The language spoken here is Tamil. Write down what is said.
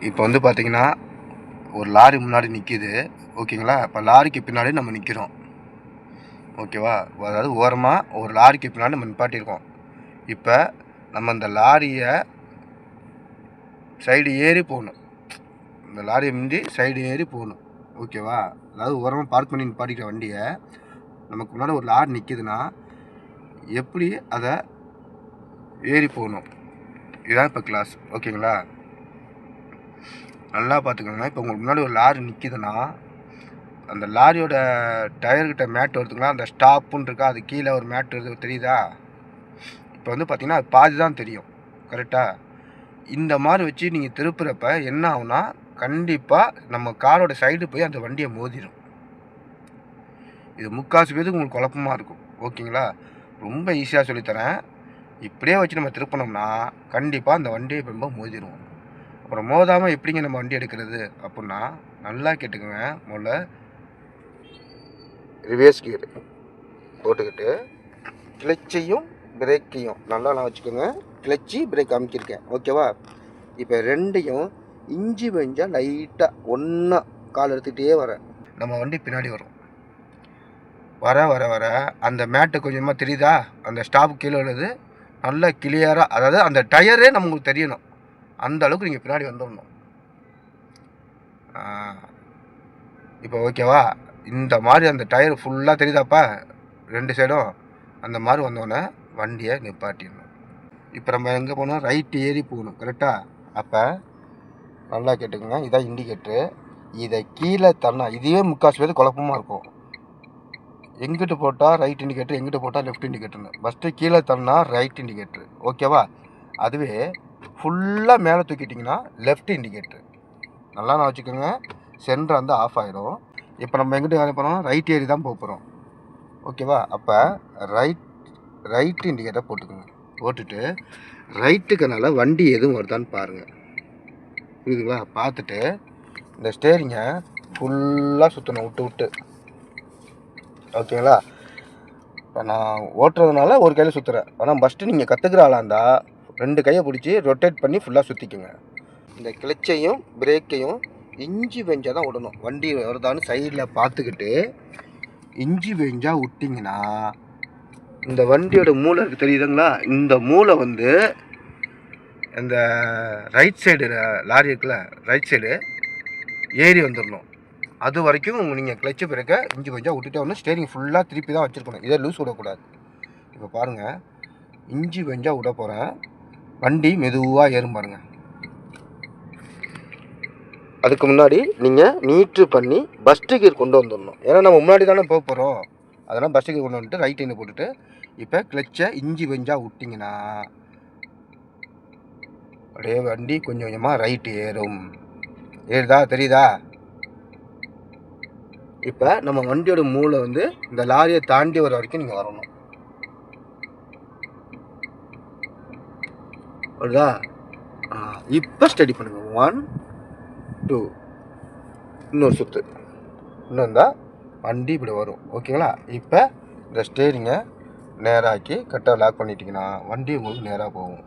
இப்போ வந்து பார்த்தீங்கன்னா ஒரு லாரி முன்னாடி நிற்கிது, ஓகேங்களா? இப்போ லாரிக்கு பின்னாடி நம்ம நிற்கிறோம், ஓகேவா? அதாவது ஓரமாக ஒரு லாரிக்கு பின்னாடி நம்ம நிப்பாட்டியிருக்கோம். இப்போ நம்ம இந்த லாரியை சைடு ஏறி போகணும். இந்த லாரியை மிஞ்சி சைடு ஏறி போகணும், ஓகேவா? அதாவது ஓரமாக பார்க் பண்ணி நிப்பாட்டிக்கிற வண்டியை நமக்கு முன்னாடி ஒரு லாரி நிற்கிதுன்னா எப்படி அதை ஏறி போகணும், இதுதான் இப்போ கிளாஸ், ஓகேங்களா? நல்லா பார்த்துக்கோங்க. இப்போ உங்களுக்கு முன்னாடி ஒரு லாரி நிற்கிதுன்னா அந்த லாரியோட டயர்கிட்ட மேட் வருதுங்களா, அந்த ஸ்டாப்புன்னு இருக்கா, அது கீழே ஒரு மேட் வருது தெரியுதா? இப்போ வந்து பார்த்தீங்கன்னா அது பாதி தான் தெரியும், கரெக்டாக? இந்த மாதிரி வச்சு நீங்கள் திருப்புறப்ப என்ன ஆகுனா கண்டிப்பாக நம்ம காரோட சைடு போய் அந்த வண்டியை மோதிடும். இது முக்காசு பேருக்கு உங்களுக்கு குழப்பமாக இருக்கும், ஓகேங்களா? ரொம்ப ஈஸியாக சொல்லித்தரேன். இப்படியே வச்சு நம்ம திருப்பினோம்னா கண்டிப்பாக அந்த வண்டியை ரொம்ப மோதிடுவோம். அப்புறம் மோதாமல் எப்படிங்க நம்ம வண்டி எடுக்கிறது அப்படின்னா, நல்லா கேட்டுக்கோங்க. முதல்ல ரிவர்ஸ் கியர் போட்டுக்கிட்டு கிளச்சையும் பிரேக்கையும் நல்லா நான் வச்சுக்கோங்க. கிளச்சி பிரேக் அமைக்கிருக்கேன், ஓகேவா? இப்போ ரெண்டையும் இஞ்சி வெஞ்சால் லைட்டாக ஒன்றா கால் எடுத்துக்கிட்டே வரேன். நம்ம வண்டி பின்னாடி வரும். வர வர வர அந்த மேட்டு கொஞ்சமாக தெரியுதா? அந்த ஸ்டாப் கீழே உள்ளது நல்லா கிளியராக, அதாவது அந்த டயரே நமக்கு தெரியணும், அந்த அளவுக்கு நீங்கள் பின்னாடி வந்துடணும். இப்போ ஓகேவா? இந்த மாதிரி அந்த டயர் ஃபுல்லாக தெரியுதாப்பா ரெண்டு சைடும்? அந்த மாதிரி வந்தோடனே வண்டியை நிப்பாட்டிடணும். இப்போ நம்ம எங்கே போகணும்? ரைட்டு ஏறி போகணும், கரெக்டாக? அப்போ நல்லா கேட்டுக்கோங்க, இதான் இண்டிகேட்ரு. இதை கீழே தண்ணா இதுவே முக்காசு பேர் குழப்பமாக இருக்கும். எங்கிட்டு போட்டால் ரைட் இண்டிகேட்ரு, எங்கிட்ட போட்டால் லெஃப்ட் இண்டிகேட்டர்னு. ஃபஸ்ட்டு கீழே தண்ணா ரைட் இண்டிகேட்ரு, ஓகேவா? அதுவே ஃபுல்லாக மேலே தூக்கிட்டிங்கன்னா லெஃப்ட் இண்டிகேட்ரு. நல்லா நான் வச்சுக்கோங்க. சென்டர் வந்து ஆஃப் ஆகிடும். இப்போ நம்ம எங்கிட்ட வேலை போகிறோம்? ரைட் ஏறி தான் போக போகிறோம், ஓகேவா? அப்போ ரைட் இண்டிகேட்டர் போட்டுக்கோங்க. போட்டுட்டு ரைட்டுக்கனால வண்டி எதுவும் வருதான்னு பாருங்கள், புரியுதுங்களா? பார்த்துட்டு இந்த ஸ்டேரிங்கை ஃபுல்லாக சுற்றணும் விட்டு விட்டு, ஓகேங்களா? இப்போ நான் ஓட்டுறதுனால ஒரு கையில் சுற்றுறேன். ஆனால் ஃபஸ்ட்டு நீங்கள் கற்றுக்கிற ஆளாக இருந்தால் ரெண்டு கையை பிடிச்சி ரொட்டேட் பண்ணி ஃபுல்லாக சுற்றிக்குங்க. இந்த கிளச்சையும் பிரேக்கையும் இஞ்சி வெஞ்சால் தான் விடணும். வண்டி வருதான்னு சைடில் பார்த்துக்கிட்டு இஞ்சி வெஞ்சால் விட்டிங்கன்னா இந்த வண்டியோட மூளை இருக்குது தெரியுதுங்களா? இந்த மூளை வந்து இந்த ரைட் சைடு லாரி இருக்குல்ல, ரைட் சைடு ஏறி வந்துடணும். அது வரைக்கும் நீங்கள் கிளச்சு பிரேக்கை இஞ்சி கொஞ்சம் விட்டுட்டே வரணும். ஸ்டேரிங் ஃபுல்லாக திருப்பி தான் வச்சுருக்கணும், இதை லூஸ் விடக்கூடாது. இப்போ பாருங்கள், இஞ்சி கொஞ்சம் விட போகிறேன், வண்டி மெதுவாக ஏறும் பாருங்கள். அதுக்கு முன்னாடி நீங்கள் நீட்ரு பண்ணி ஃபஸ்ட்டு கியர் கொண்டு வந்துடணும். ஏன்னா நம்ம முன்னாடி தானே போக போகிறோம், அதெல்லாம் ஃபஸ்ட்டு கியர் கொண்டு வந்துட்டு ரைட் ஹேண்டு போட்டுட்டு இப்போ கிளச்சை இஞ்சி வெஞ்சால் விட்டிங்கன்னா அப்படியே வண்டி கொஞ்சம் கொஞ்சமாக ரைட்டு ஏறும். ஏறுதா? தெரியுதா? இப்போ நம்ம வண்டியோட மூளை வந்து இந்த லாரியை தாண்டி வர வரைக்கும் நீங்கள் வரணும், வருதா? இப்போ ஸ்டடி பண்ணுங்க. 1 2 இன்னொரு சுற்று இன்னும் இருந்தால் வண்டி இப்படி வரும், ஓகேங்களா? இப்போ இந்த ஸ்டேரிங்கை நேராக்கி கட்டை லாக் பண்ணிட்டீங்கன்னா வண்டி உங்களுக்கு நேராக போகும்.